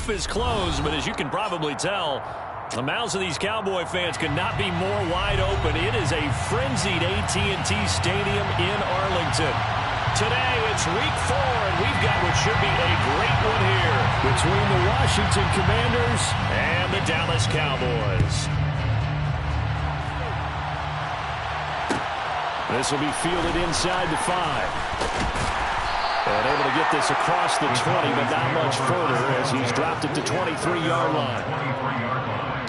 roof is closed, but as you can probably tell, the mouths of these Cowboy fans could not be more wide open. It is a frenzied AT&T Stadium in Arlington. Today, it's week 4, and we've got what should be a great one here between the Washington Commanders and the Dallas Cowboys. This will be fielded inside the 5. And able to get this across the 20, but not much further as he's dropped it to 23-yard line.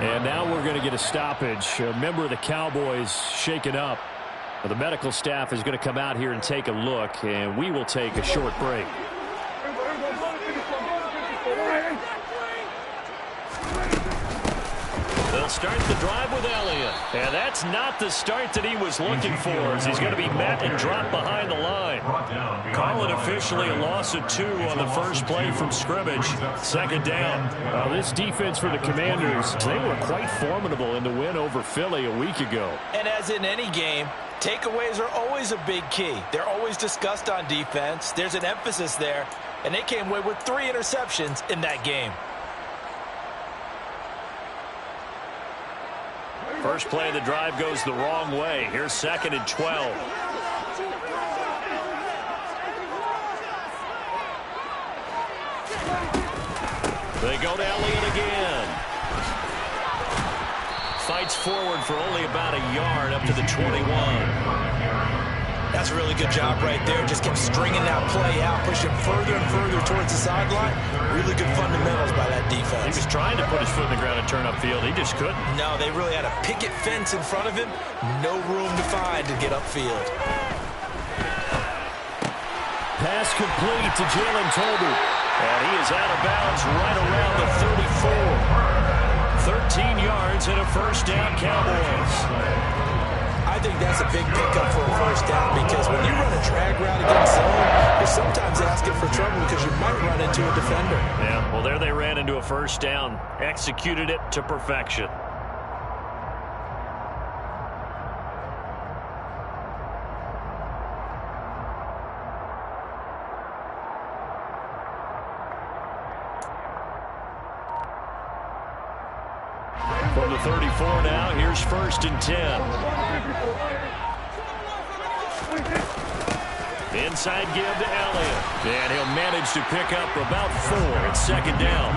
And now we're going to get a stoppage. A member of the Cowboys shaken up. The medical staff is going to come out here and take a look, and we will take a short break. They'll start the drive with Elliott. And that's not the start that he was looking for, as he's going to be met and dropped behind the line. Call it officially a loss of 2 on the first play from scrimmage. Second down. Well, this defense for the Commanders, they were quite formidable in the win over Philly a week ago. And as in any game, takeaways are always a big key. They're always discussed on defense. There's an emphasis there, and they came away with 3 interceptions in that game. First play of the drive goes the wrong way. Here's 2nd and 12. They go to Elliott again. Fights forward for only about a yard up to the 21. That's a really good job right there. Just kept stringing that play out, pushing further and further towards the sideline. Really good fundamentals by that defense. He was trying to put his foot in the ground and turn upfield. He just couldn't. No, they really had a picket fence in front of him. No room to find to get upfield. Pass complete to Jalen Tolbert. And he is out of bounds right around the 34. 13 yards and a first down, Cowboys. I think that's a big pickup for a first down, because when you run a drag route against zone, you're sometimes asking for trouble because you might run into a defender. Yeah, well, there they ran into a first down. Executed it to perfection. From the 34 now, here's 1st and 10. Inside give to Elliott. And he'll manage to pick up about 4. It's 2nd down.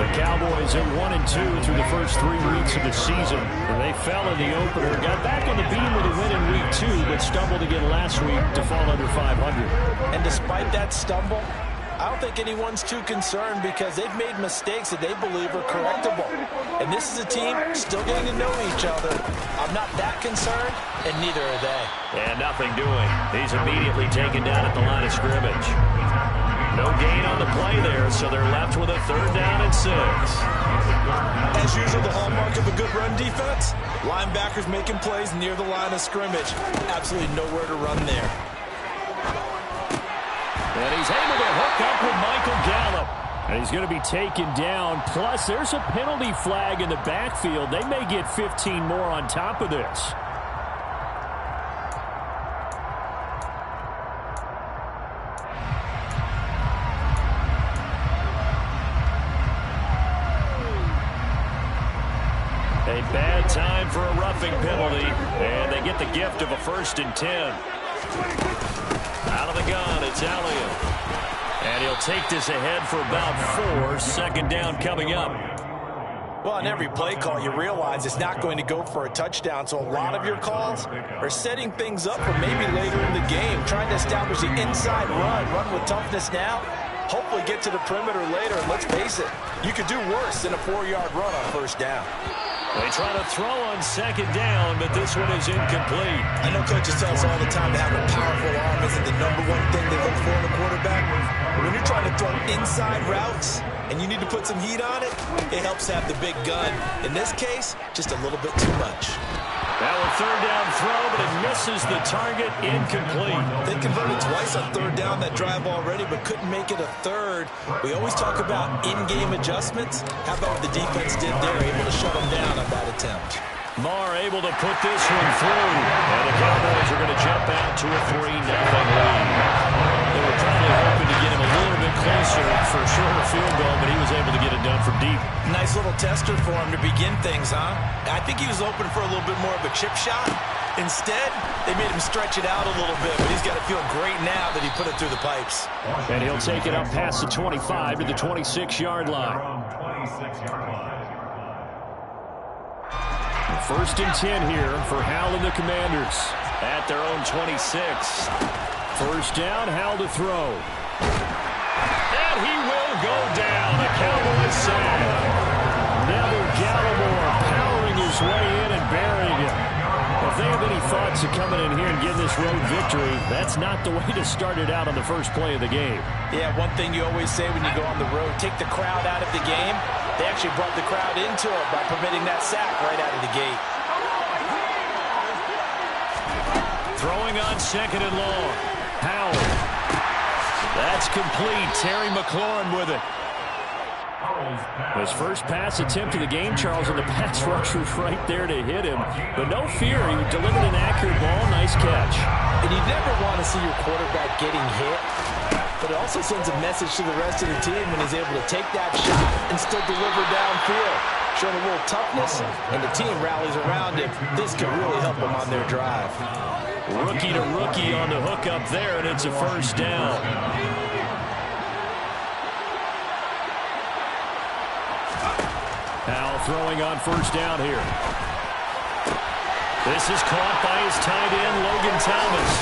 The Cowboys are 1-2 through the first 3 weeks of the season. And they fell in the opener. Got back on the beam with a win in week 2, but stumbled again last week to fall under 500. And despite that stumble, I don't think anyone's too concerned, because they've made mistakes that they believe are correctable. And this is a team still getting to know each other. I'm not that concerned, and neither are they. And nothing doing. He's immediately taken down at the line of scrimmage. No gain on the play there, so they're left with a 3rd down and 6. As usual, the hallmark of a good run defense, linebackers making plays near the line of scrimmage. Absolutely nowhere to run there. And he's able to hook up with Michael Gallup. And he's going to be taken down. Plus, there's a penalty flag in the backfield. They may get 15 more on top of this. A bad time for a roughing penalty. And they get the gift of a 1st and 10. Out of the gun, it's Elliott. And he'll take this ahead for about 4. 2nd down coming up. Well, on every play call, you realize it's not going to go for a touchdown. So a lot of your calls are setting things up for maybe later in the game, trying to establish the inside run with toughness now, hopefully get to the perimeter later. And let's face it, you could do worse than a 4-yard run on 1st down. They try to throw on 2nd down, but this one is incomplete. I know coaches tell us all the time to have a powerful arm isn't the #1 thing they look for in a quarterback. But when you're trying to throw inside routes and you need to put some heat on it, it helps have the big gun. In this case, just a little bit too much. That one 3rd down throw, but it misses the target. Incomplete. They converted twice on 3rd down that drive already, but couldn't make it a 3rd. We always talk about in-game adjustments. How about what the defense did there, able to shut them down on that attempt. Marr able to put this one through. And the Cowboys are going to jump out to a 3-0 lead. They were probably hoping to get him a little bit closer for a shorter field goal, but he was able to get it done from deep. Nice little tester for him to begin things, huh? I think he was open for a little bit more of a chip shot. Instead, they made him stretch it out a little bit, but he's got to feel great now that he put it through the pipes. And he'll take it up past the 25 to the 26-yard line. First and 10 here for Howell and the Commanders at their own 26. First down, Howell to throw. And he will go down. A Cowboys sack. Neville Gallimore powering his way in and burying him. If they have any thoughts of coming in here and getting this road victory, that's not the way to start it out on the first play of the game. Yeah, one thing you always say when you go on the road, take the crowd out of the game. They actually brought the crowd into it by permitting that sack right out of the gate. Throwing on second and long. Howell. That's complete. Terry McLaurin with it. His first pass attempt of the game, Charles, and the pass rush was right there to hit him. But no fear, he delivered an accurate ball. Nice catch. And you never want to see your quarterback getting hit, but it also sends a message to the rest of the team when he's able to take that shot and still deliver downfield. Showing a little toughness, and the team rallies around him. This could really help them on their drive. Rookie to rookie on the hook up there, and it's a first down. Howell throwing on first down here. This is caught by his tight end, Logan Thomas.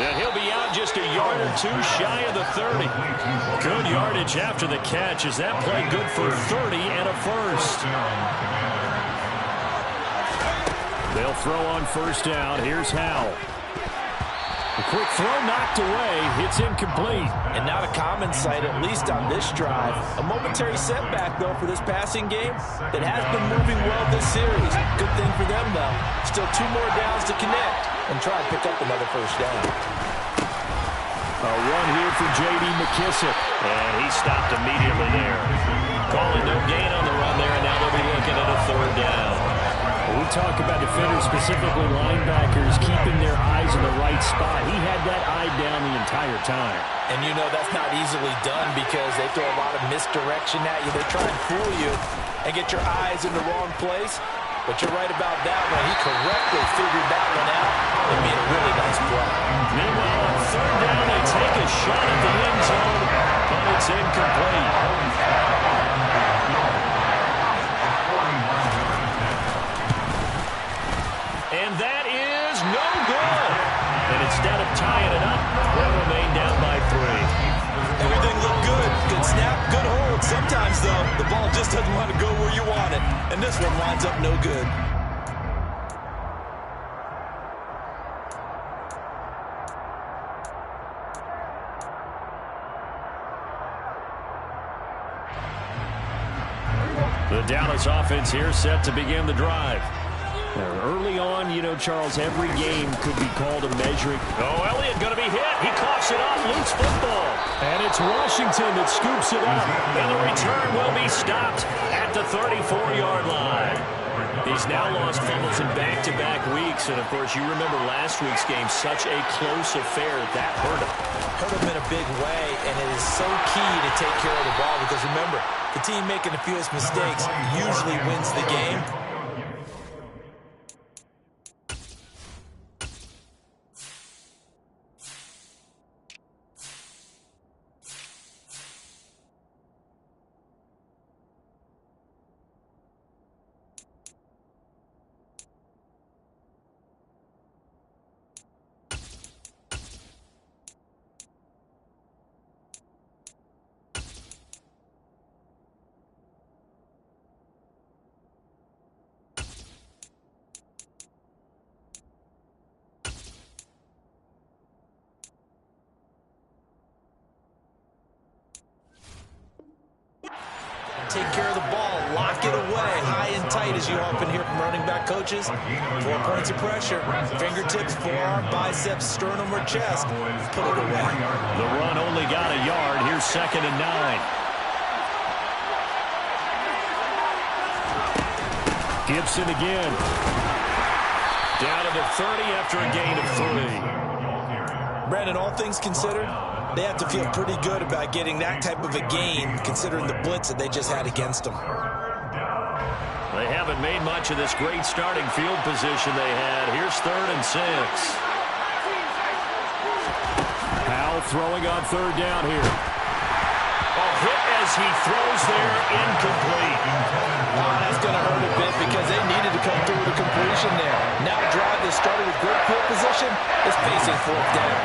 And he'll be out just a yard or two shy of the 30. Good yardage after the catch. Is that play good for 30 and a first? They'll throw on first down. Here's Howell. A quick throw knocked away. It's incomplete. And not a common sight, at least on this drive. A momentary setback, though, for this passing game that has been moving well this series. Good thing for them, though. Still 2 more downs to connect and try and pick up another first down. A run here for J.D. McKissick. And he stopped immediately there. Calling no gain on the run there, and now they'll be looking at a third down. We talk about defenders, specifically linebackers, keeping their eyes in the right spot. He had that eye down the entire time. And you know that's not easily done because they throw a lot of misdirection at you. They try and fool you and get your eyes in the wrong place. But you're right about that one. He correctly figured that one out and made a really nice play. Meanwhile, on third down, they take a shot at the end zone, but it's incomplete. And that is no good. And instead of tying it up, they'll remain down by 3. Everything looked good. Good snap, good hold. Sometimes, though, the ball just doesn't want to go where you want it. And this one winds up no good. The Dallas offense here set to begin the drive. Early on, you know, Charles, every game could be called a measuring. Oh, Elliott going to be hit. He coughs it off. Loose football. And it's Washington that scoops it up. And the return will be stopped at the 34-yard line. He's now lost fumbles in back-to-back weeks. And, of course, you remember last week's game, such a close affair. That hurt him. Hurt him in a big way, and it is so key to take care of the ball because, remember, the team making the fewest mistakes usually wins the game. Take care of the ball, lock it away, high and tight, as you often hear from running back coaches. 4 points of pressure, fingertips, forearm, biceps, sternum, or chest. Put it away. The run only got a yard. Here's 2nd and 9. Gibson again. Down to the 30 after a gain of 3. Brandon, all things considered, they have to feel pretty good about getting that type of a gain, considering the blitz that they just had against them. They haven't made much of this great starting field position they had. Here's 3rd and 6. Powell throwing on 3rd down here. A hit as he throws there, incomplete. Oh, that's going to hurt a bit because they needed to come through with a completion there. Now a drive that started with good field position is facing 4th down.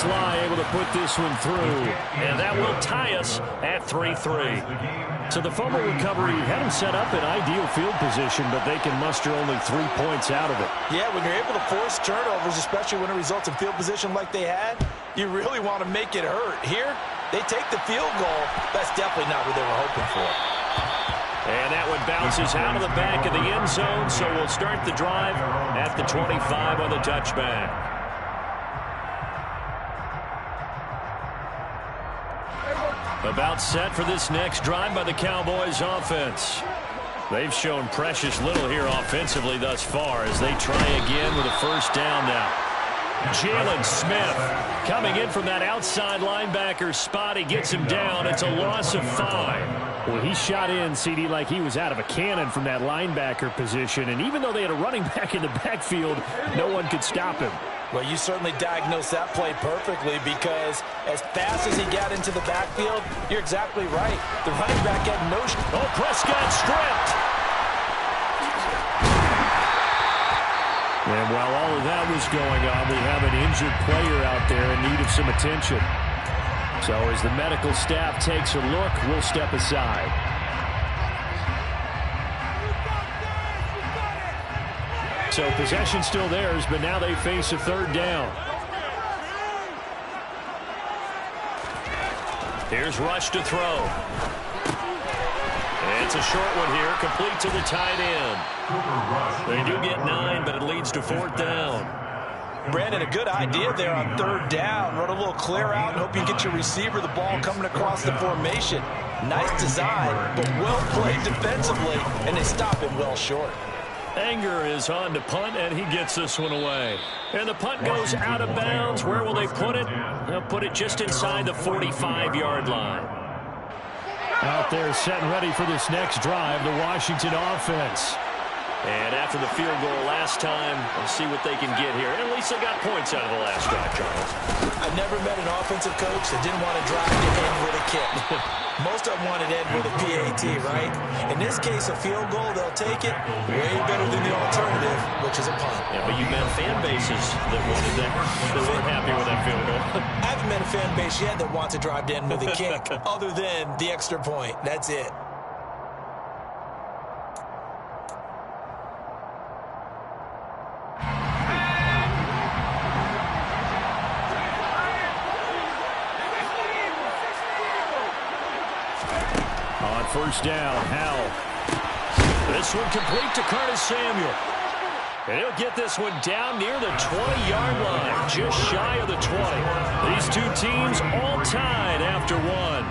Sly able to put this one through, and that will tie us at 3-3. So the fumble recovery had them set up in ideal field position, but they can muster only 3 points out of it. Yeah, when you're able to force turnovers, especially when it results in field position like they had, you really want to make it hurt. Here, they take the field goal. That's definitely not what they were hoping for. And that one bounces out of the back of the end zone, so we'll start the drive at the 25 on the touchback. About set for this next drive by the Cowboys offense. They've shown precious little here offensively thus far as they try again with a 1st down now. Jalen Smith coming in from that outside linebacker spot. He gets him down. It's a loss of 5. Well, he shot in, CD, like he was out of a cannon from that linebacker position. And even though they had a running back in the backfield, no one could stop him. Well, you certainly diagnosed that play perfectly because as fast as he got into the backfield, you're exactly right. The running back had no... Oh, Prescott stripped. And while all of that was going on, we have an injured player out there in need of some attention. So as the medical staff takes a look, we'll step aside. So possession still theirs, but now they face a 3rd down. Here's Rush to throw. It's a short one here, complete to the tight end. They do get 9, but it leads to 4th down. Brandon, a good idea there on 3rd down. Run a little clear out and hope you get your receiver the ball coming across the formation. Nice design, but well played defensively, and they stop him well short. Anger is on to punt, and he gets this one away. And the punt goes out of bounds. Where will they put it? They'll put it just inside the 45-yard line. Out there set and ready for this next drive, the Washington offense. And after the field goal last time, we'll see what they can get here. And at least they got points out of the last drive, Charles. I've never met an offensive coach that didn't want to drive to end with a kick. Most of them wanted to end with a PAT, right? In this case, a field goal, they'll take it way better than the alternative, which is a punt. Yeah, but you met fan bases that wanted that, that weren't happy with that field goal. I haven't met a fan base yet that wants to drive to end with a kick, other than the extra point. That's it. On 1st down, Howell. This one complete to Curtis Samuel. And he'll get this one down near the 20-yard line, just shy of the 20. These two teams all tied after one.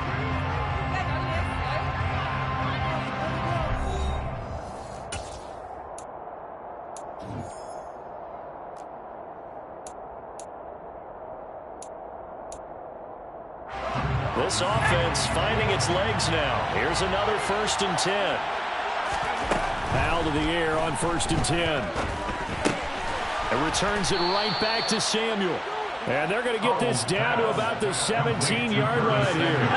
This offense finding its legs now. Here's another 1st and 10. Foul to the air on 1st and 10. And returns it right back to Samuel. And they're going to get this down to about the 17-yard line here.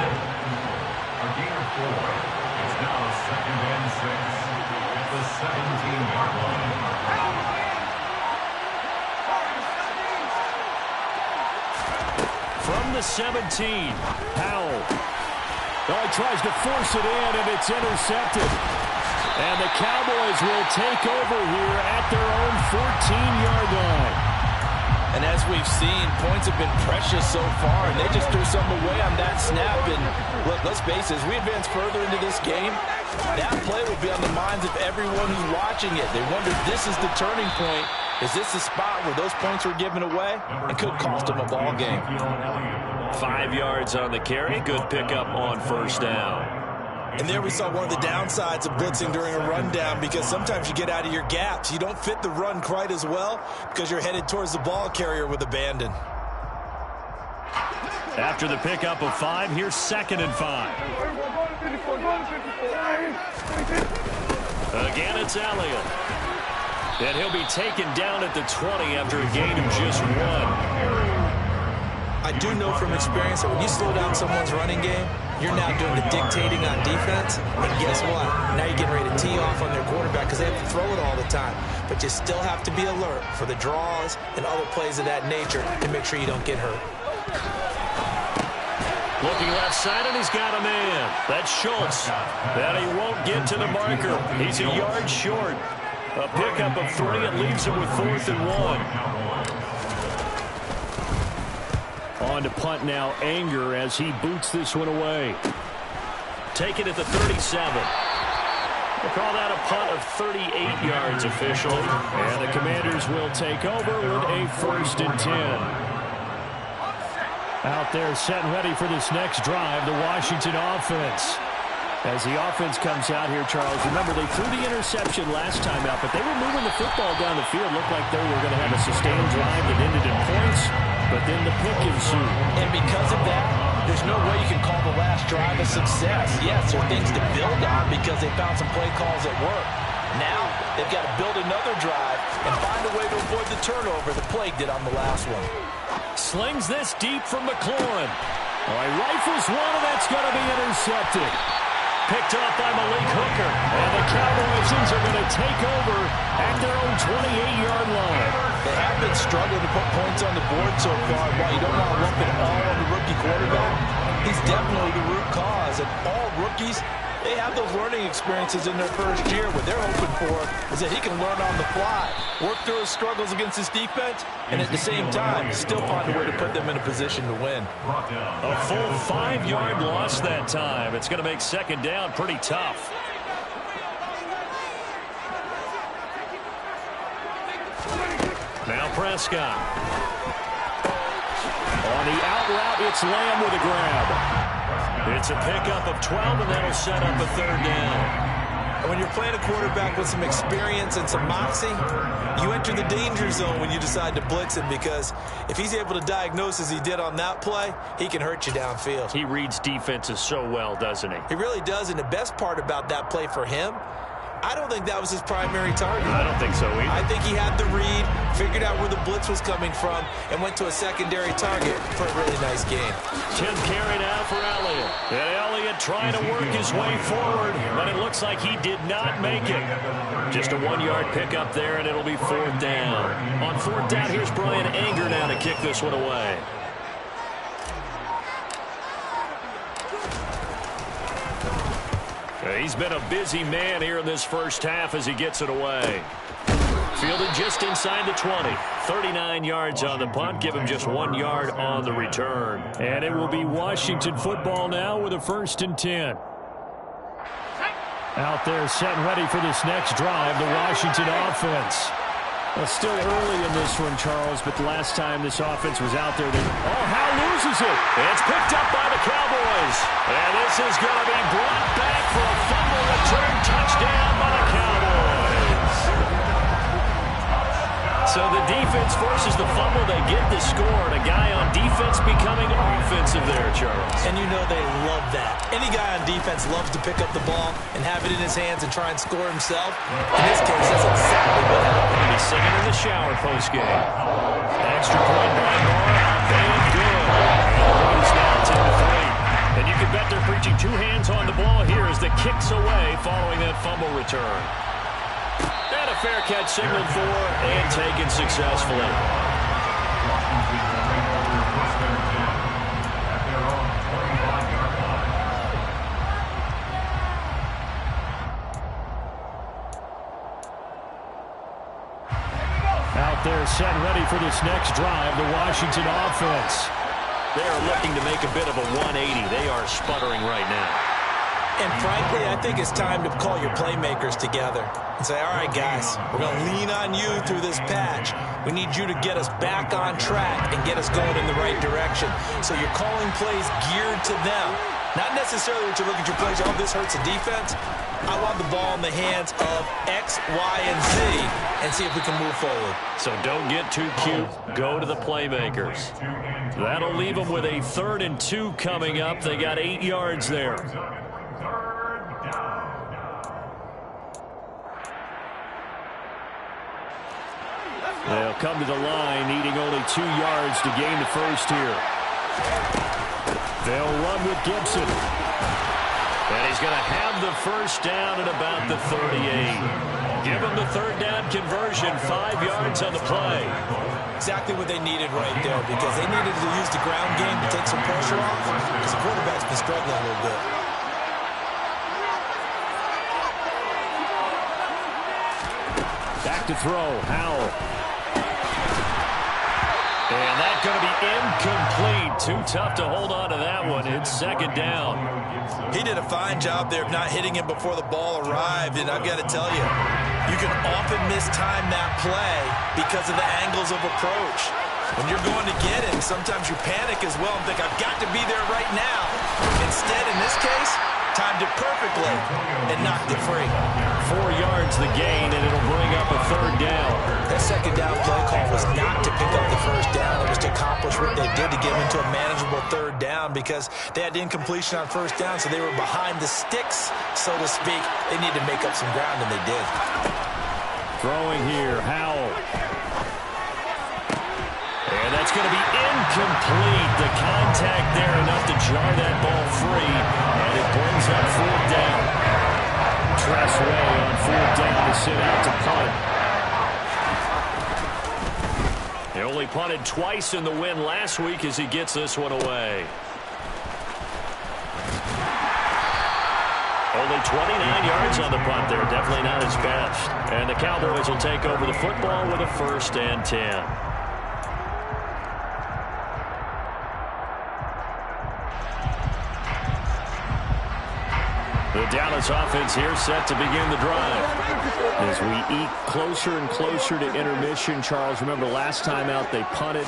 It's now 2nd and 6 at the 17-yard line. From the 17, Powell. Oh, he tries to force it in, and it's intercepted. And the Cowboys will take over here at their own 14-yard line. And as we've seen, points have been precious so far, and they just threw something away on that snap. And look, let's face it, as we advance further into this game, that play will be on the minds of everyone who's watching it. They wonder, this is the turning point. Is this the spot where those points were given away? It could cost them a ball game. 5 yards on the carry. Good pickup on 1st down. And there we saw one of the downsides of blitzing during a rundown, because sometimes you get out of your gaps. You don't fit the run quite as well because you're headed towards the ball carrier with abandon. After the pickup of 5, here's 2nd and 5. Again, it's Elliott. And he'll be taken down at the 20 after a gain of just 1. I do know from experience that when you slow down someone's running game, you're now doing the dictating on defense. And guess what? Now you're getting ready to tee off on their quarterback because they have to throw it all the time. But you still have to be alert for the draws and other plays of that nature to make sure you don't get hurt. Looking left side, and he's got a man. That's Schultz. That he won't get to the marker. He's a yard short. A pickup of 3. It leaves him with 4th and 1. On to punt now, Anger, as he boots this one away. Taken at the 37. We'll call that a punt of 38 yards officially. And the Commanders will take over with a 1st and 10. Out there set and ready for this next drive, the Washington offense. As the offense comes out here, Charles, remember they threw the interception last time out, but they were moving the football down the field. Looked like they were going to have a sustained drive that ended in points, but then the pick ensued. And because of that, there's no way you can call the last drive a success. Yes, there are things to build on because they found some play calls that work. Now, they've got to build another drive and find a way to avoid the turnover the Plague did on the last one. Slings this deep from McLaurin. All right, rifles one, and that's going to be intercepted. Picked off by Malik Hooker. And the Cowboys are going to take over at their own 28-yard line. They have been struggling to put points on the board so far. While you don't want to lump it all on the rookie quarterback, he's definitely the root cause. And all rookies, they have those learning experiences in their first year. What they're hoping for is that he can learn on the fly, work through his struggles against his defense, and at the same time, still find a way to put them in a position to win. A full 5-yard loss that time. It's going to make 2nd down pretty tough. Now Prescott. On the out route, it's Lamb with a grab. It's a pickup of 12, and that'll set up a 3rd down. When you're playing a quarterback with some experience and some moxie, you enter the danger zone when you decide to blitz him, because if he's able to diagnose as he did on that play, he can hurt you downfield. He reads defenses so well, doesn't he? He really does, and the best part about that play for him, I don't think that was his primary target. I don't think so either. I think he had the read, figured out where the blitz was coming from, and went to a secondary target for a really nice game. 10th carry now for Elliott. And Elliott trying to work his way forward, but it looks like he did not make it. Just a 1-yard pickup there, and it'll be 4th down. On 4th down, here's Brian Anger now to kick this one away. He's been a busy man here in this first half as he gets it away. Fielded just inside the 20. 39 yards on the punt. Give him just 1 yard on the return. And it will be Washington football now with a 1st and 10. Out there set and ready for this next drive, the Washington offense. Well, still early in this one, Charles, but the last time this offense was out there, Howe loses it. It's picked up by the Cowboys. And this is going to be brought back for a fumble return touchdown by the Cowboys. So the defense forces the fumble. They get the score. And a guy on defense becoming offensive there, Charles. And you know they love that. Any guy on defense loves to pick up the ball and have it in his hands and try and score himself. In this case, that's exactly what happened. He's singing in the shower postgame. Extra point by Moore. And good. And it's now 10-3. And you can bet they're preaching 2 hands on the ball here as the kicks away following that fumble return. And a fair catch signaled for and taken successfully. Out there set and ready for this next drive, the Washington offense. They are looking to make a bit of a 180. They are sputtering right now. And frankly, I think it's time to call your playmakers together and say, all right, guys, we're going to lean on you through this patch. We need you to get us back on track and get us going in the right direction. So you're calling plays geared to them. Not necessarily what you look at your plays, oh, this hurts the defense. I want the ball in the hands of X, Y, and Z and see if we can move forward. So don't get too cute. Go to the playmakers. That'll leave them with a 3rd and 2 coming up. They got 8 yards there. They'll come to the line, needing only 2 yards to gain the first here. They'll run with Gibson. And he's going to have the first down at about the 38. Give him the 3rd down conversion, 5 yards on the play. Exactly what they needed right there, because they needed to use the ground game to take some pressure off, because the quarterback's been struggling a little bit. Back to throw, Howell. And that's going to be incomplete. Too tough to hold on to that one. It's 2nd down. He did a fine job there of not hitting him before the ball arrived, and I've got to tell you, you can often mistime that play because of the angles of approach. When you're going to get it, sometimes you panic as well and think, I've got to be there right now. Instead, in this case, timed it perfectly and knocked it free. 4 yards the gain, and it'll bring up a 3rd down. That 2nd down play call was not to pick up the first down. It was to accomplish what they did to get into a manageable 3rd down, because they had incompletion on 1st down, so they were behind the sticks, so to speak. They needed to make up some ground, and they did. Throwing here, Howell. And that's going to be incomplete. The contact there enough to jar that ball free, and it brings up 4th down. Tressway on 4th down to sit out to punt. He only punted twice in the win last week as he gets this one away. Only 29 yards on the punt there. Definitely not his best. And the Cowboys will take over the football with a 1st and 10. The Dallas offense here set to begin the drive. As we eke closer and closer to intermission, Charles, remember last time out they punted.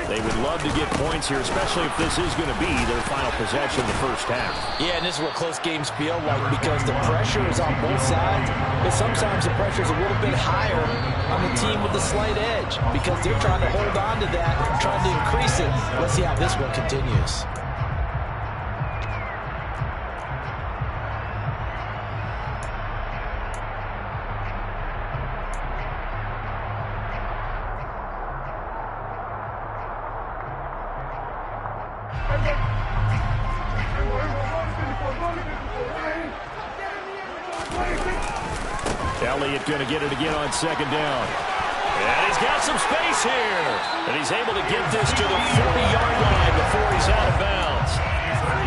They would love to get points here, especially if this is going to be their final possession of the first half. Yeah, and this is what close games feel like, because the pressure is on both sides, but sometimes the pressure is a little bit higher on the team with the slight edge, because they're trying to hold on to that, trying to increase it. Let's see how this one continues. Elliott going to get it again on 2nd down. And he's got some space here. And he's able to get this to the 40-yard line before he's out of bounds.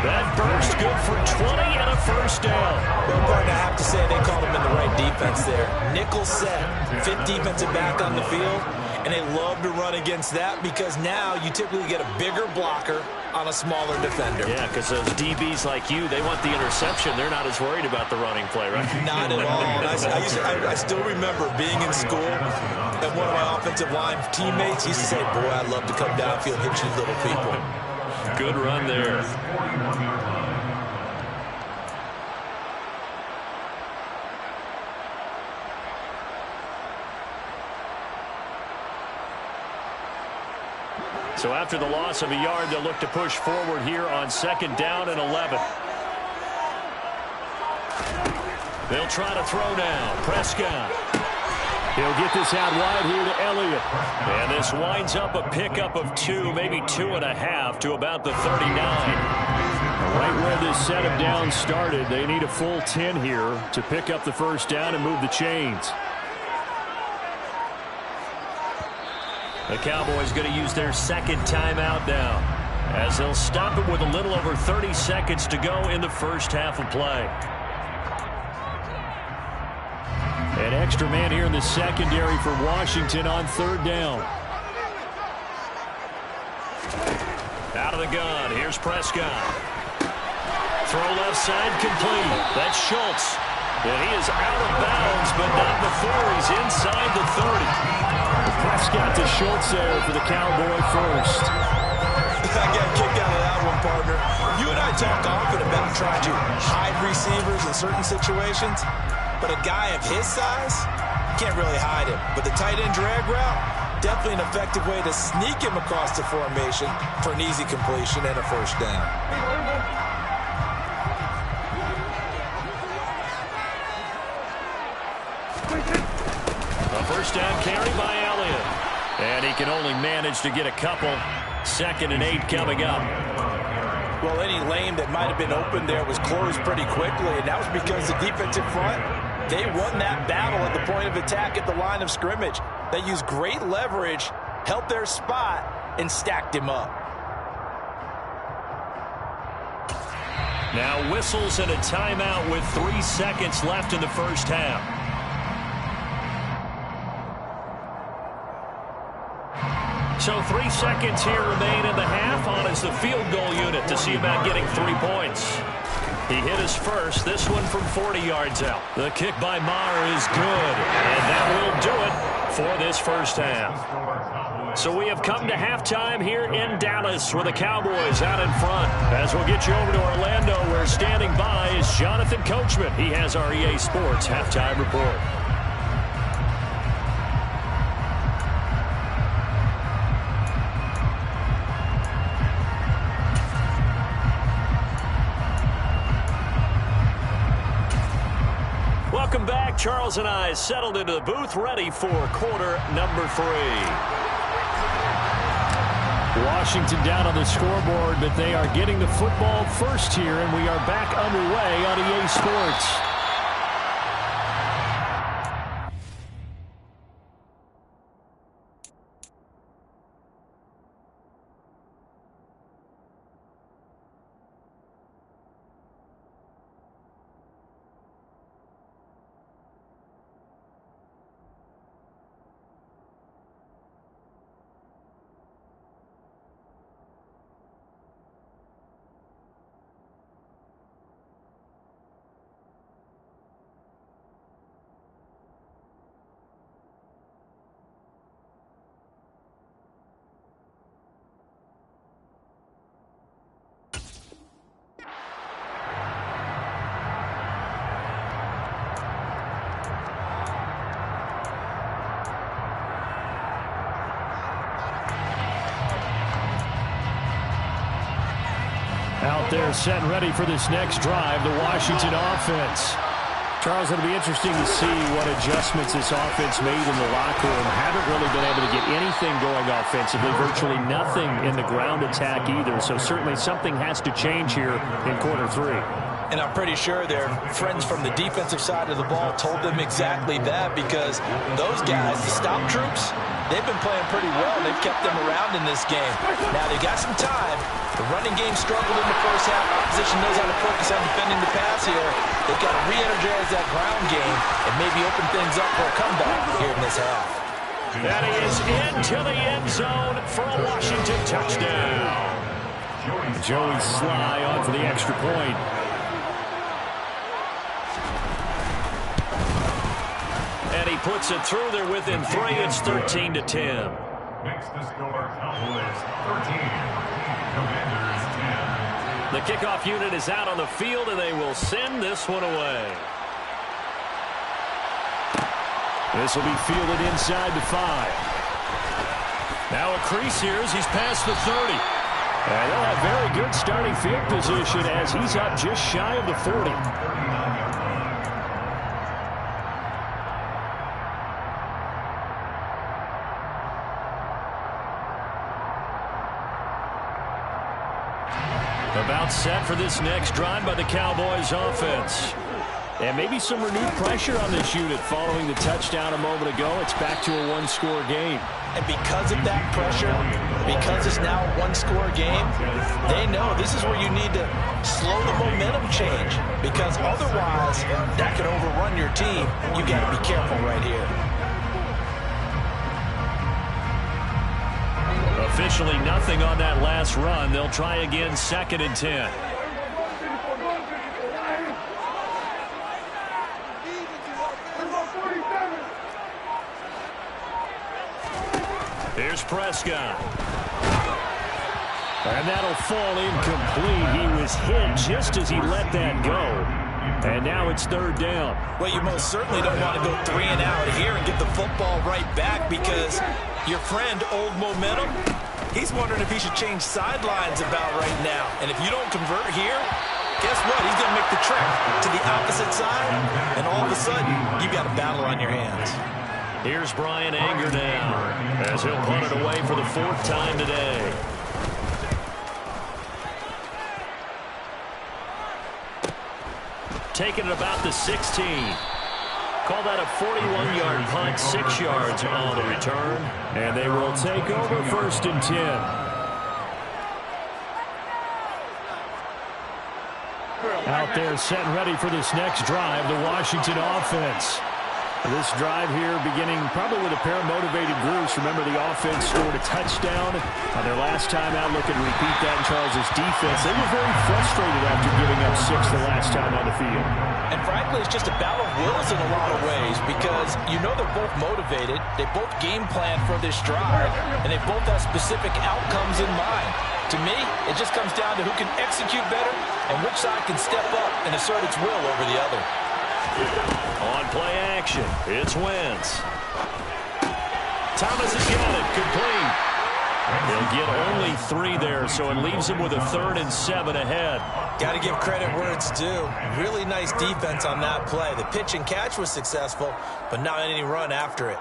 That burst good for 20 and a 1st down. Well, Gordon, I have to say they called him in the right defense there. Nickel set, 5th defensive back on the field, and they love to run against that, because now you typically get a bigger blocker on a smaller defender. Yeah, because those DBs like you, they want the interception. They're not as worried about the running play, right? Not at all. I still remember being in school, and one of my offensive line teammates used to say, boy, I'd love to come downfield and hit you little people. Good run there. So after the loss of a yard, they'll look to push forward here on 2nd down and 11. They'll try to throw now. Prescott. He'll get this out wide here to Elliott. And this winds up a pickup of 2, maybe 2.5 to about the 39. Right where this set of downs started, they need a full 10 here to pick up the first down and move the chains. The Cowboys going to use their 2nd timeout now, as they'll stop it with a little over 30 seconds to go in the first half of play. An extra man here in the secondary for Washington on 3rd down. Out of the gun, here's Prescott. Throw left side complete. That's Schultz. And he is out of bounds, but not before he's inside the 30. Prescott to Schultz there for the Cowboy first. I get a kick out of that one, partner. You and I talk often about trying to hide receivers in certain situations, but a guy of his size can't really hide him. But the tight end drag route, definitely an effective way to sneak him across the formation for an easy completion and a first down. A first down carry by Elliott. And he can only manage to get a couple. 2nd and 8 coming up. Well, any lane that might have been open there was closed pretty quickly, and that was because the defensive front, they won that battle at the point of attack at the line of scrimmage. They used great leverage, held their spot, and stacked him up. Now whistles and a timeout with 3 seconds left in the first half. So 3 seconds here remain in the half. On is the field goal unit to see about getting 3 points. He hit his first, this one from 40 yards out. The kick by Maher is good, and that will do it for this first half. So we have come to halftime here in Dallas with the Cowboys out in front. As we'll get you over to Orlando, where standing by is Jonathan Coachman. He has our EA Sports halftime report. Welcome back. Charles and I settled into the booth, ready for quarter number 3. Washington down on the scoreboard, but they are getting the football first here, and we are back underway on EA Sports. Out there set and ready for this next drive, the Washington offense. Charles, it'll be interesting to see what adjustments this offense made in the locker room. Haven't really been able to get anything going offensively, virtually nothing in the ground attack either. So certainly something has to change here in quarter 3. And I'm pretty sure their friends from the defensive side of the ball told them exactly that, because those guys, the stop troops, they've been playing pretty well. They've kept them around in this game. Now they got some time. The running game struggled in the first half. Opposition knows how to focus on defending the pass here. They've got to re-energize that ground game and maybe open things up for a comeback here in this half. And he is into the end zone for a Washington touchdown. Joey Sly on for the extra point. And he puts it through there within 3. It's 13-10. Makes the score Cowboys 13, Commanders 10. The kickoff unit is out on the field, and they will send this one away. This will be fielded inside the 5. Now a crease here as he's past the 30. And they'll have very good starting field position as he's up just shy of the 40. About set for this next drive by the Cowboys offense. And maybe some renewed pressure on this unit following the touchdown a moment ago. It's back to a one-score game. And because of that pressure, because it's now a one-score game, they know this is where you need to slow the momentum change, because otherwise that could overrun your team. You got to be careful right here. Officially nothing on that last run. They'll try again, 2nd and 10. Here's Prescott. And that'll fall incomplete. He was hit just as he let that go. And now it's third down. Well, you most certainly don't want to go 3 and out here and get the football right back, because your friend, Old Momentum, he's wondering if he should change sidelines about right now. And if you don't convert here, guess what? He's going to make the trek to the opposite side, and all of a sudden, you've got a battle on your hands. Here's Brian Anger now, as he'll punt it away for the 4th time today. Taking it about the 16. Call that a 41-yard punt, 6 yards on the return. And they will take over 1st and 10. Out there set and ready for this next drive, the Washington offense. This drive here beginning probably with a pair of motivated groups. Remember, the offense scored a touchdown on their last time out. Looking to repeat that in Charles' defense. They were very frustrated after giving up 6 the last time on the field. And frankly, it's just a battle of wills in a lot of ways, because you know they're both motivated. They both game plan for this drive, and they both have specific outcomes in mind. To me, it just comes down to who can execute better and which side can step up and assert its will over the other. On play action, it's Wentz. Thomas has got it, complete. They'll get only 3 there, so it leaves him with a 3rd and 7 ahead. Got to give credit where it's due. Really nice defense on that play. The pitch and catch was successful, but not any run after it.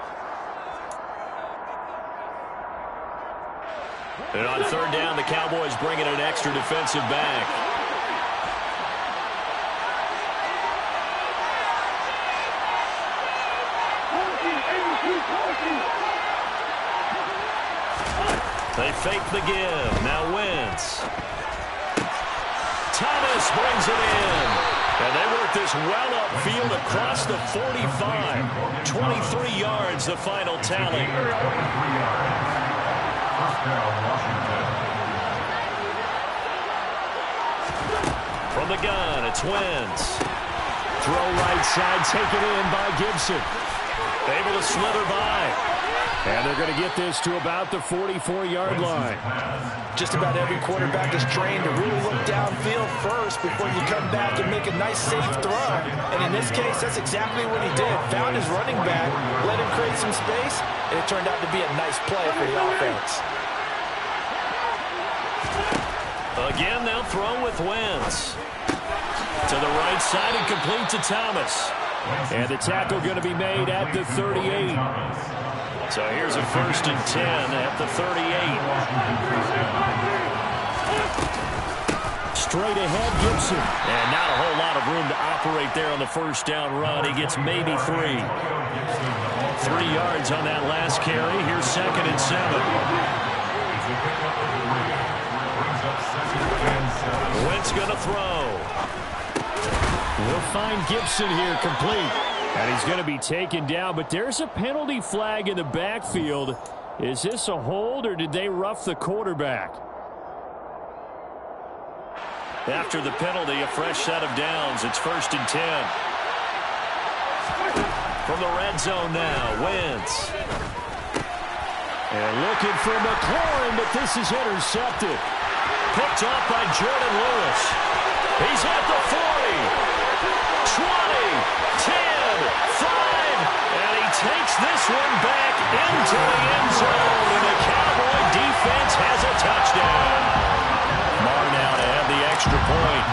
And on 3rd down, the Cowboys bring in an extra defensive back. They fake the give. Now Wentz. Thomas brings it in. And they work this well upfield across the 45. 23 yards, the final tally. From the gun, it's Wentz. Throw right side, taken in by Gibson. Able to slither by. And they're going to get this to about the 44-yard line. Just about every quarterback is trained to really look downfield first before you come back and make a nice, safe throw. And in this case, that's exactly what he did. Found his running back, let him create some space, and it turned out to be a nice play for the offense. Again, they'll throw with Wentz. To the right side and complete to Thomas. And the tackle going to be made at the 38. So here's a 1st and 10 at the 38. Straight ahead, Gibson. And not a whole lot of room to operate there on the 1st down run. He gets maybe 3. 3 yards on that last carry. Here's 2nd and 7. Wentz going to throw. We'll find Gibson here complete. And he's going to be taken down, but there's a penalty flag in the backfield. Is this a hold, or did they rough the quarterback? After the penalty, a fresh set of downs. It's 1st and 10. From the red zone now, Wentz. And looking for McLaurin, but this is intercepted. Picked off by Jordan Lewis. He's at the 40, 20, 10. 5, and he takes this one back into the end zone, and the Cowboy defense has a touchdown. Marr now to add the extra point.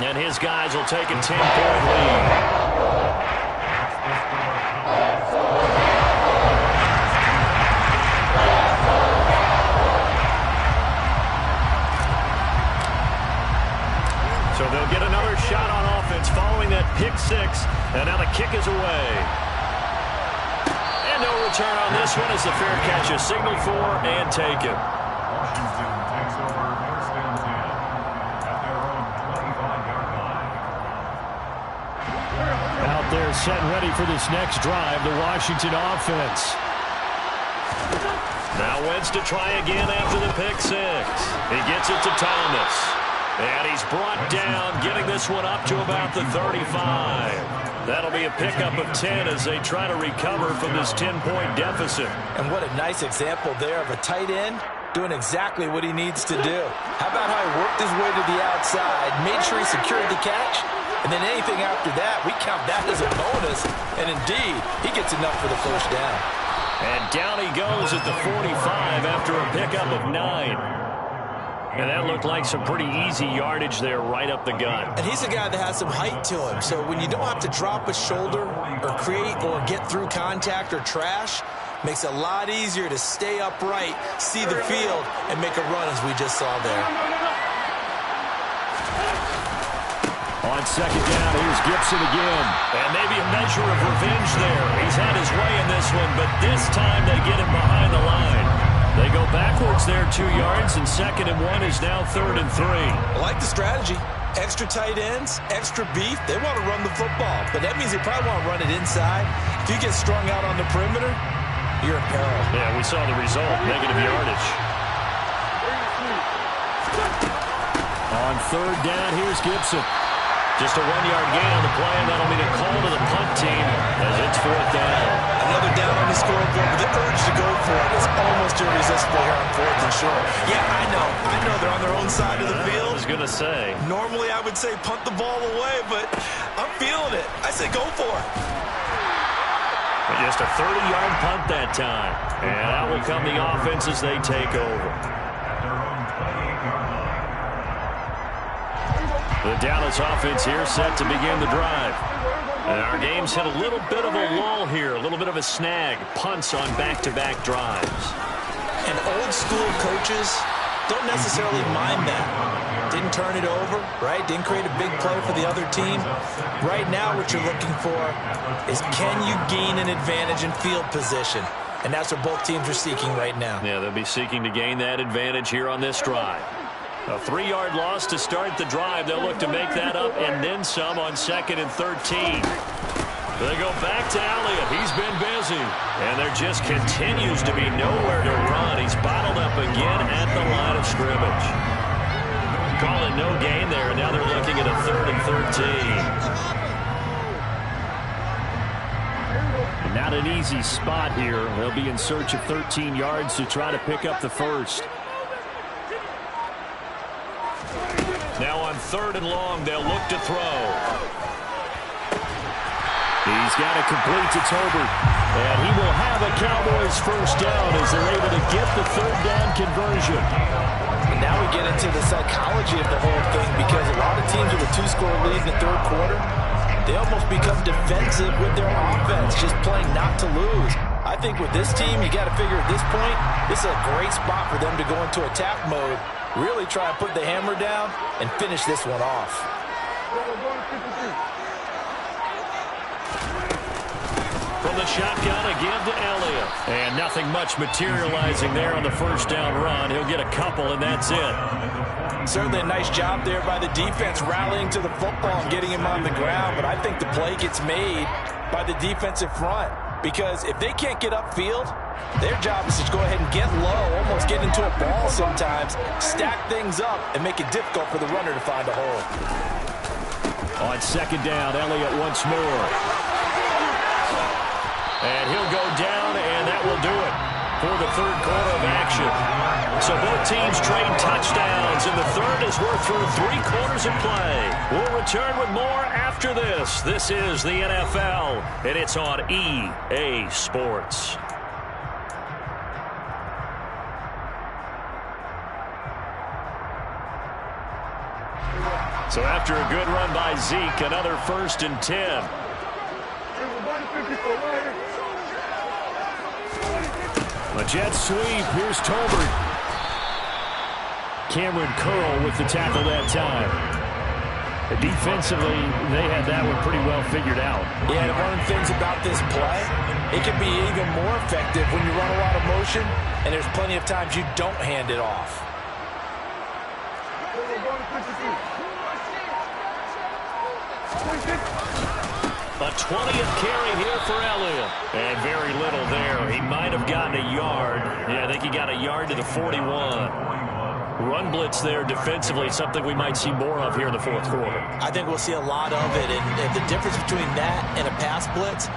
And his guys will take a 10-point lead. So they'll get another shot on offense following that pick 6. And now the kick is away. And no return on this one as the fair catch is signaled for and taken. Washington takes over 1st and 10 at their own 25-yard line. Out there set and ready for this next drive, the Washington offense. Now Wentz to try again after the pick 6. He gets it to Thomas. And he's brought down, getting this one up to about the 35. That'll be a pickup of 10 as they try to recover from this 10-point deficit. And what a nice example there of a tight end doing exactly what he needs to do. How about how he worked his way to the outside, made sure he secured the catch, and then anything after that, we count that as a bonus. And indeed, he gets enough for the first down. And down he goes at the 45 after a pickup of 9. And that looked like some pretty easy yardage there right up the gut. And he's a guy that has some height to him. So when you don't have to drop a shoulder or create or get through contact or trash, makes it a lot easier to stay upright, see the field, and make a run as we just saw there. On second down, here's Gibson again. And maybe a measure of revenge there. He's had his way in this one, but this time they get him behind the line. They go backwards there 2 yards, and 2nd and 1 is now 3rd and 3. I like the strategy. Extra tight ends, extra beef. They want to run the football, but that means they probably want to run it inside. If you get strung out on the perimeter, you're in peril. Yeah, we saw the result, negative yardage. On 3rd down, here's Gibson. Just a 1-yard gain on the play, and that'll be the call to the punt team as it's 4th down. Another down on the scoreboard, but the urge to go for it is almost irresistible here on 4th and short. Yeah, I know they're on their own side of the field. I was going to say. Normally I would say punt the ball away, but I'm feeling it. I say go for it. But just a 30-yard punt that time. And out will come the offense as they take over. The Dallas offense here set to begin the drive. And our game's hit a little bit of a lull here, a little bit of a snag. Punts on back-to-back drives. And old school coaches don't necessarily mind that. Didn't turn it over, right? Didn't create a big play for the other team. Right now what you're looking for is can you gain an advantage in field position? And that's what both teams are seeking right now. Yeah, they'll be seeking to gain that advantage here on this drive. A 3-yard loss to start the drive. They'll look to make that up and then some on 2nd and 13. They go back to Elliott. He's been busy. And there just continues to be nowhere to run. He's bottled up again at the line of scrimmage. Calling no gain there, and now they're looking at a 3rd and 13. Not an easy spot here. They'll be in search of 13 yards to try to pick up the first. Now on 3rd and long, they'll look to throw. He's got it complete to Tolbert. And he will have a Cowboys first down as they're able to get the 3rd down conversion. And now we get into the psychology of the whole thing because a lot of teams with a 2-score lead in the 3rd quarter, they almost become defensive with their offense, just playing not to lose. I think with this team, you got to figure at this point, this is a great spot for them to go into attack mode, really try to put the hammer down and finish this one off. From the shotgun again to Elliott. And nothing much materializing there on the first down run. He'll get a couple, and that's it. Certainly a nice job there by the defense rallying to the football and getting him on the ground, but I think the play gets made by the defensive front because if they can't get upfield, their job is to go ahead and get low, almost get into a ball sometimes, stack things up, and make it difficult for the runner to find a hole. On 2nd down, Elliott once more. And he'll go down, and that will do it for the 3rd quarter of action. So both teams trade touchdowns, and the 3rd as we're through 3 quarters of play. We'll return with more after this. This is the NFL, and it's on EA Sports. So after a good run by Zeke, another 1st and 10. A jet sweep. Here's Tolbert. Cameron Curl with the tackle that time. Defensively, they had that one pretty well figured out. Yeah, and one of the things about this play, it can be even more effective when you run a lot of motion, and there's plenty of times you don't hand it off. A 20th carry here for Elliott. And very little there. He might have gotten a yard. Yeah, I think he got a yard to the 41. run blitz there defensively, something we might see more of here in the fourth quarter. I think we'll see a lot of it, and the difference between that and a pass blitz,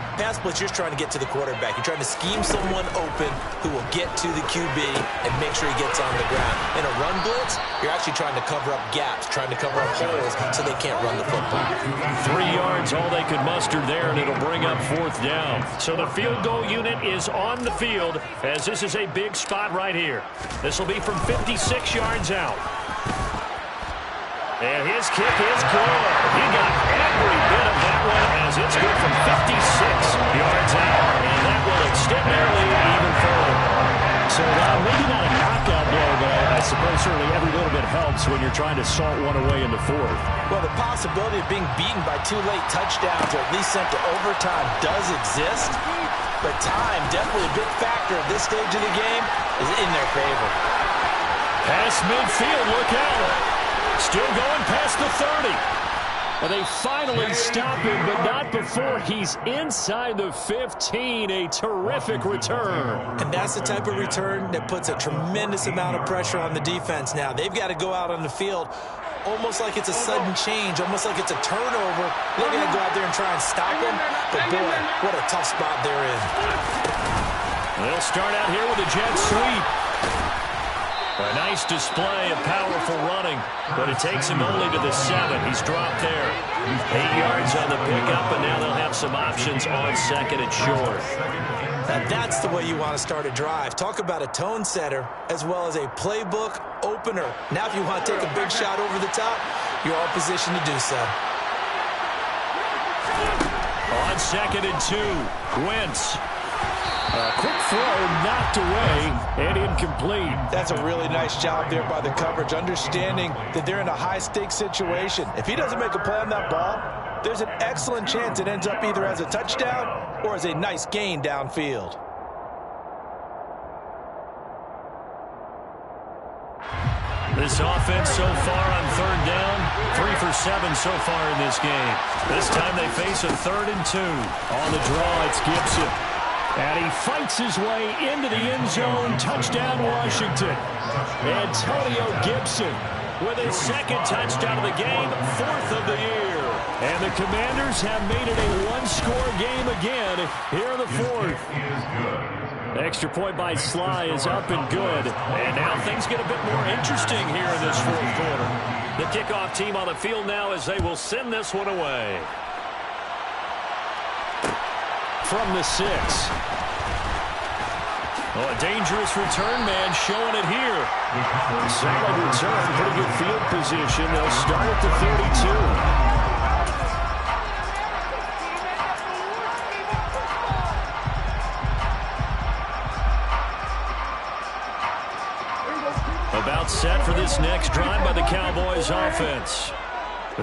you're trying to get to the quarterback. You're trying to scheme someone open who will get to the QB and make sure he gets on the ground. In a run blitz, you're actually trying to cover up gaps, trying to cover up holes so they can't run the football. 3 yards, all they could muster there, and it'll bring up fourth down. So the field goal unit is on the field as this is a big spot right here. This will be from 56 yards out. And his kick is good. He got every bit of that one as it's good from 56 yards out. And that will extend their lead even further. So maybe not a knockout blow, but I suppose certainly every little bit helps when you're trying to salt one away in the fourth. Well, the possibility of being beaten by 2 late touchdowns or at least sent to overtime does exist. But time, definitely a big factor at this stage of the game, is in their favor. Past midfield, look out. Still going past the 30. And they finally stop him, but not before he's inside the 15. A terrific return. And that's the type of return that puts a tremendous amount of pressure on the defense now. They've got to go out on the field almost like it's a sudden change, almost like it's a turnover. They're going to go out there and try and stop him. But, boy, what a tough spot they're in. They'll start out here with a jet sweep. A nice display of powerful running, but it takes him only to the 7. He's dropped there. 8 yards on the pickup, and now they'll have some options on second and short. Now that's the way you want to start a drive. Talk about a tone setter as well as a playbook opener. Now if you want to take a big shot over the top, you're all positioned to do so. On second and 2, Wentz. A quick throw knocked away and incomplete. That's a really nice job there by the coverage, understanding that they're in a high-stakes situation. If he doesn't make a play on that ball, there's an excellent chance it ends up either as a touchdown or as a nice gain downfield. This offense so far on third down, 3 for 7 so far in this game. This time they face a 3rd and 2. On the draw, it's Gibson. And he fights his way into the end zone. Touchdown, Washington. Antonio Gibson with his 2nd touchdown of the game, 4th of the year. And the Commanders have made it a 1-score game again here in the 4th. Extra point by Sly is up and good. And now things get a bit more interesting here in this 4th quarter. The kickoff team on the field now as they will send this one away. From the 6. Oh, a dangerous return man showing it here. Solid return, pretty good field position. They'll start at the 32. About set for this next drive by the Cowboys offense.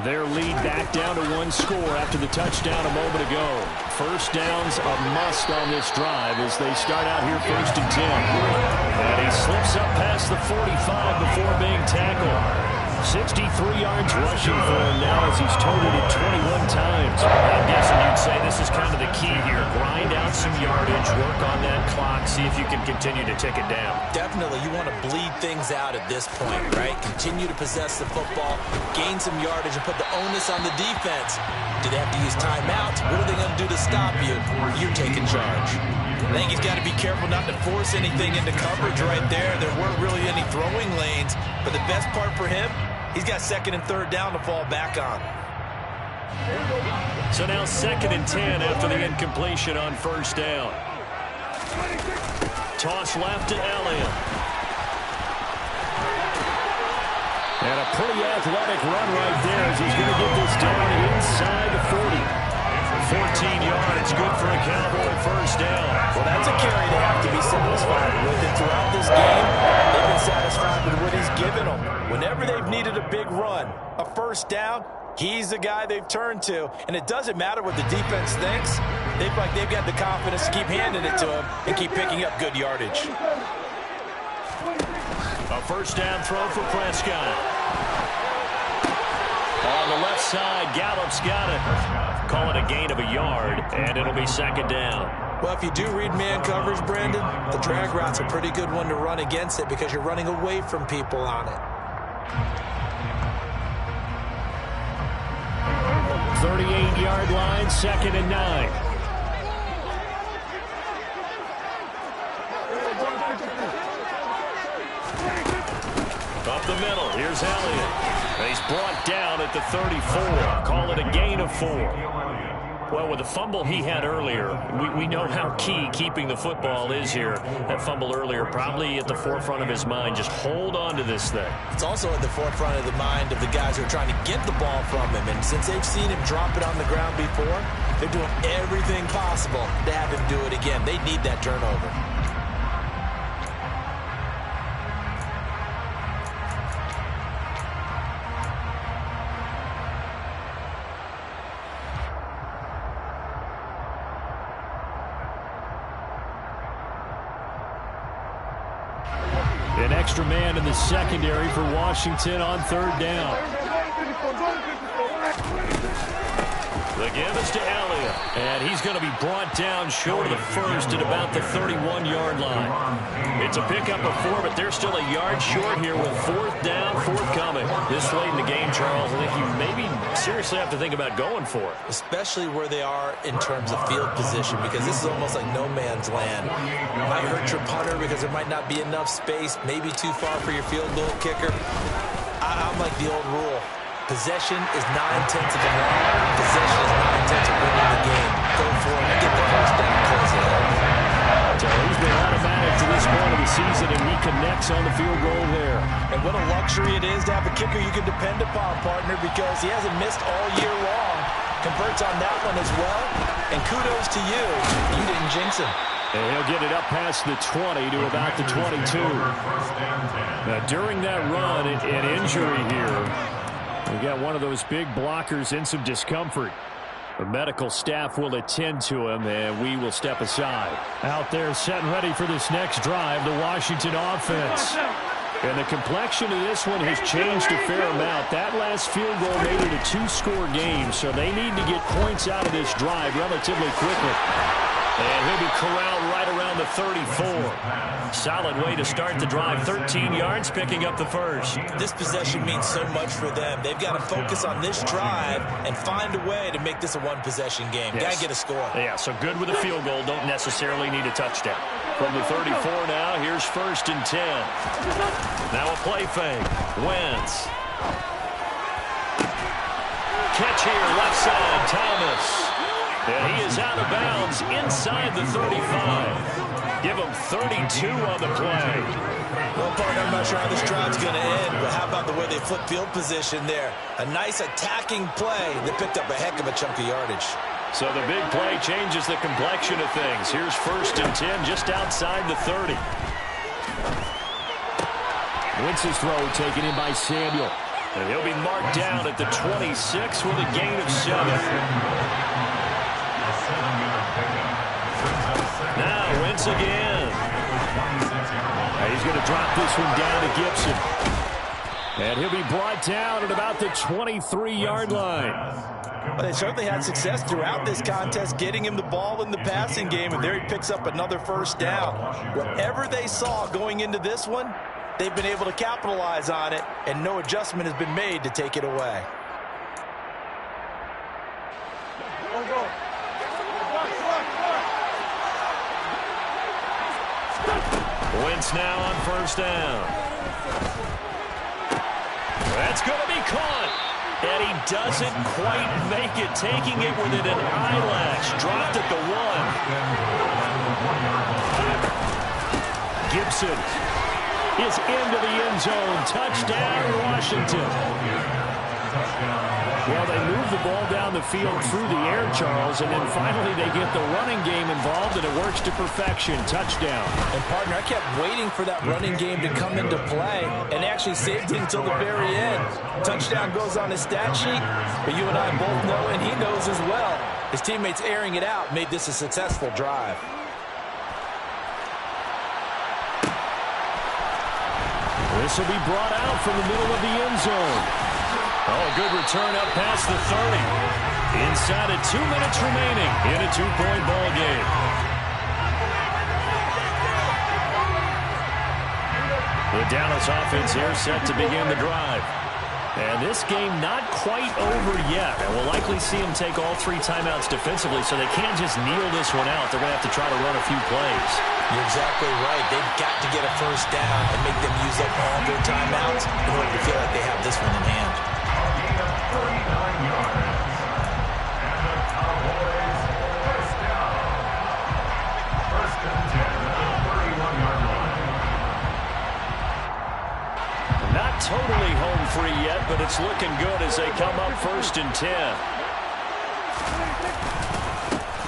Their lead back down to 1 score after the touchdown a moment ago. First down's a must on this drive as they start out here 1st and 10. And he slips up past the 45 before being tackled. 63 yards rushing for him now as he's totaled it 21 times. I'm guessing you'd say this is kind of the key here. Grind out some yardage, work on that clock, see if you can continue to tick it down. Definitely, you want to bleed things out at this point, right? Continue to possess the football, gain some yardage, and put the onus on the defense. Do they have to use timeouts? What are they going to do to stop you? You're taking charge. I think he's got to be careful not to force anything into coverage right there. There weren't really any throwing lanes, but the best part for him, he's got 2nd and 3rd down to fall back on. So now 2nd and 10 after the incompletion on 1st down. Toss left to Elliott. And a pretty athletic run right there as he's going to get this down inside the 40. 14 yards, good for a Cowboy 1st down. Well, that's a carry they have to be satisfied with. And throughout this game, they've been satisfied with what he's given them. Whenever they've needed a big run, a 1st down, he's the guy they've turned to. And it doesn't matter what the defense thinks. They've got the confidence to keep handing it to him and keep picking up good yardage. A 1st down throw for Prescott. On the left side, Gallup's got it. Call it a gain of a yard, and it'll be 2nd down. Well, if you do read man coverage, Brandon, the drag route's a pretty good one to run against it because you're running away from people on it. 38-yard line, 2nd and 9. Up the middle, here's Elliott. He's brought down at the 34. Call it a gain of 4. Well, with the fumble he had earlier, we know how key keeping the football is here. That fumble earlier probably at the forefront of his mind. Just hold on to this thing. It's also at the forefront of the mind of the guys who are trying to get the ball from him. And since they've seen him drop it on the ground before, they're doing everything possible to have him do it again. They need that turnover. An extra man in the secondary for Washington on 3rd down. The give is to Elliott, and he's going to be brought down short of the first at about the 31-yard line. It's a pickup of 4, but they're still a yard short here with 4th down, forthcoming. This late in the game, Charles, I think you maybe seriously have to think about going for it. Especially where they are in terms of field position, because this is almost like no man's land. Might hurt your punter because there might not be enough space, maybe too far for your field goal kicker. I'm like the old rule. Possession is 9/10 of the game. Possession is 9/10 of winning the game. Go for it and get the first down, close it out. So he's been automatic to this point of the season, and he connects on the field goal there. And what a luxury it is to have a kicker you can depend upon, partner, because he hasn't missed all year long. Converts on that one as well. And kudos to you. You didn't jinx him. And he'll get it up past the 20 to about the 22. Now, during that run, an injury here. We got one of those big blockers in some discomfort. The medical staff will attend to him, and we will step aside. Out there set and ready for this next drive, the Washington offense. And the complexion of this one has changed a fair amount. That last field goal made it a 2-score game, so they need to get points out of this drive relatively quickly. And he'll be corralled right around the 34. Solid way to start the drive. 13 yards, picking up the first. This possession means so much for them. They've got to focus on this drive and find a way to make this a one-possession game. Yes. Got to get a score. Yeah, so good with a field goal. Don't necessarily need a touchdown. From the 34 now, here's 1st and 10. Now a play fake. Wentz. Catch here, left side, Thomas. And he is out of bounds inside the 35. Give him 32 on the play. Well, partner, I'm not sure how this drive's going to end, but how about the way they flip field position there? A nice attacking play that picked up a heck of a chunk of yardage. So the big play changes the complexion of things. Here's 1st and 10 just outside the 30. Wentz's throw taken in by Samuel. And he'll be marked down at the 26 with a gain of 7. Now Wentz again. He's going to drop this one down to Gibson. And he'll be brought down at about the 23-yard line. Well, they certainly had success throughout this contest getting him the ball in the passing game, and there he picks up another 1st down. Whatever they saw going into this one, they've been able to capitalize on it, and no adjustment has been made to take it away. Wentz now on 1st down. That's going to be caught. And he doesn't quite make it, taking it within an eyelash. Dropped at the 1. Gibson is into the end zone. Touchdown, Washington. Well, they move the ball down the field through the air, Charles, and then finally they get the running game involved, and it works to perfection. Touchdown. And, partner, I kept waiting for that running game to come into play, and actually saved it until the very end. Touchdown goes on his stat sheet, but you and I both know, and he knows as well, his teammates airing it out made this a successful drive. This will be brought out from the middle of the end zone. Oh, good return up past the 30. Inside of 2 minutes remaining in a 2-point ball game. The Dallas offense here set to begin the drive. And this game not quite over yet. And we'll likely see them take all 3 timeouts defensively, so they can't just kneel this one out. They're going to have to try to run a few plays. You're exactly right. They've got to get a first down and make them use up all their timeouts in order to feel like they have this one in hand. 39 yards. And the Cowboys first down. First and 10 at the 31-yard line. Not totally home free yet, but it's looking good as they come up first and 10.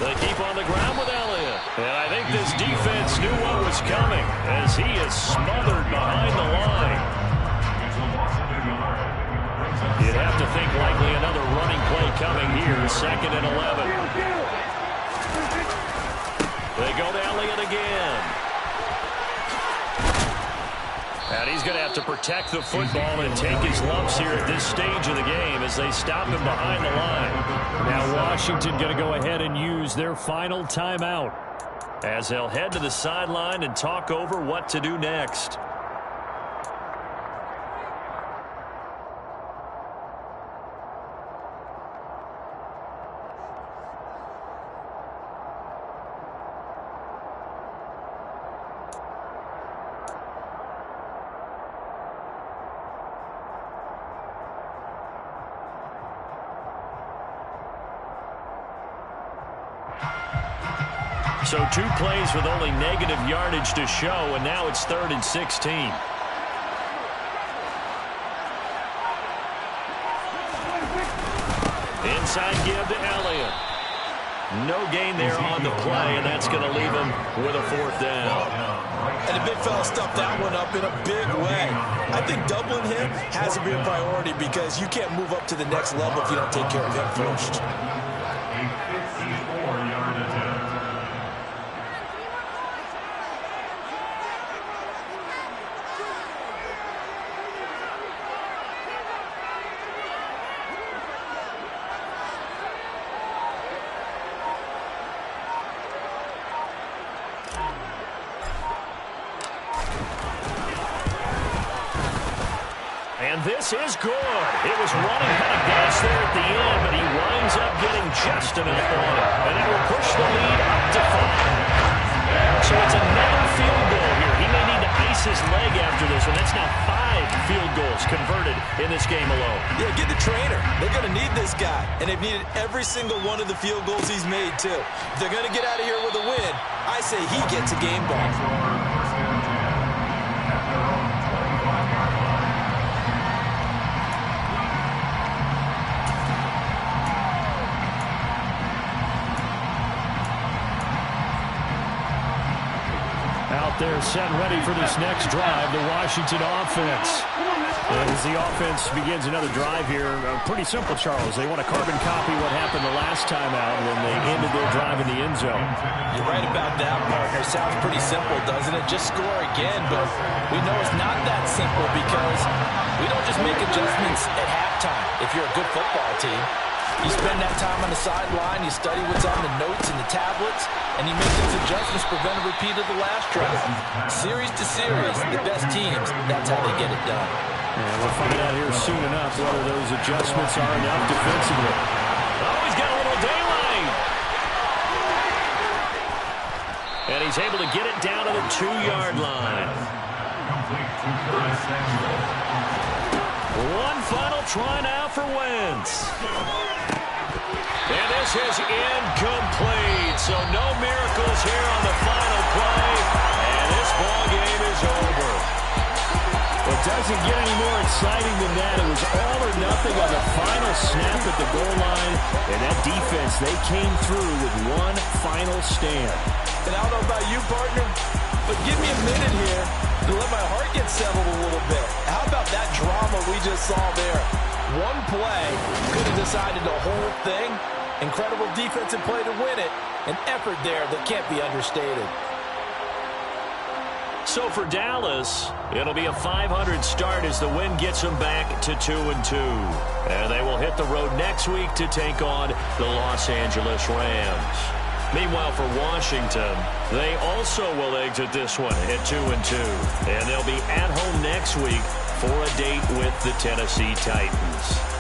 They keep on the ground with Elliott. And I think this defense knew what was coming as he is smothered behind the line. You'd have to think likely another running play coming here. 2nd and 11. They go to Elliott again. And he's going to have to protect the football and take his lumps here at this stage of the game as they stop him behind the line. Now Washington going to go ahead and use their final timeout as they'll head to the sideline and talk over what to do next. So 2 plays with only negative yardage to show, and now it's 3rd and 16. Inside give to Elliott. No gain there on the play, and that's going to leave him with a 4th down. And the big fella stuffed that one up in a big way. I think doubling him has to be a priority because you can't move up to the next level if you don't take care of him first. A 54-yard attempt. And this is good. It was running out of gas there at the end, but he winds up getting just enough on it. And that will push the lead up to 5. So it's another field goal here. He may need to ice his leg after this one. That's now 5 field goals converted in this game alone. Yeah, get the trainer. They're going to need this guy. And they've needed every single one of the field goals he's made, too. If they're going to get out of here with a win, I say he gets a game ball. First and 10 at their own 25-yard line. Out there set and ready for this next drive, the Washington offense. And as the offense begins another drive here, pretty simple, Charles. They want to carbon copy what happened the last time out when they ended their drive in the end zone. You're right about that, partner. Sounds pretty simple, doesn't it? Just score again, but we know it's not that simple because we don't just make adjustments at halftime if you're a good football team. You spend that time on the sideline, you study what's on the notes and the tablets, and you make those adjustments, prevent a repeat of the last drive. Series to series, the best teams, that's how they get it done. And we'll find out here soon enough whether those adjustments are enough defensively. Oh, he's got a little daylight. And he's able to get it down to the 2-yard line. One final try now for Wentz. And this is incomplete. So no miracles here on the final play. And this ball game is over. It doesn't get any more exciting than that. It was all or nothing on the final snap at the goal line. And that defense, they came through with one final stand. And I don't know about you, partner, but give me a minute here to let my heart get settled a little bit. How about that drama we just saw there? One play could have decided the whole thing. Incredible defensive play to win it. An effort there that can't be understated. So for Dallas, it'll be a 500 start as the win gets them back to 2-2. And they will hit the road next week to take on the Los Angeles Rams. Meanwhile, for Washington, they also will exit this one at 2-2. And they'll be at home next week for a date with the Tennessee Titans.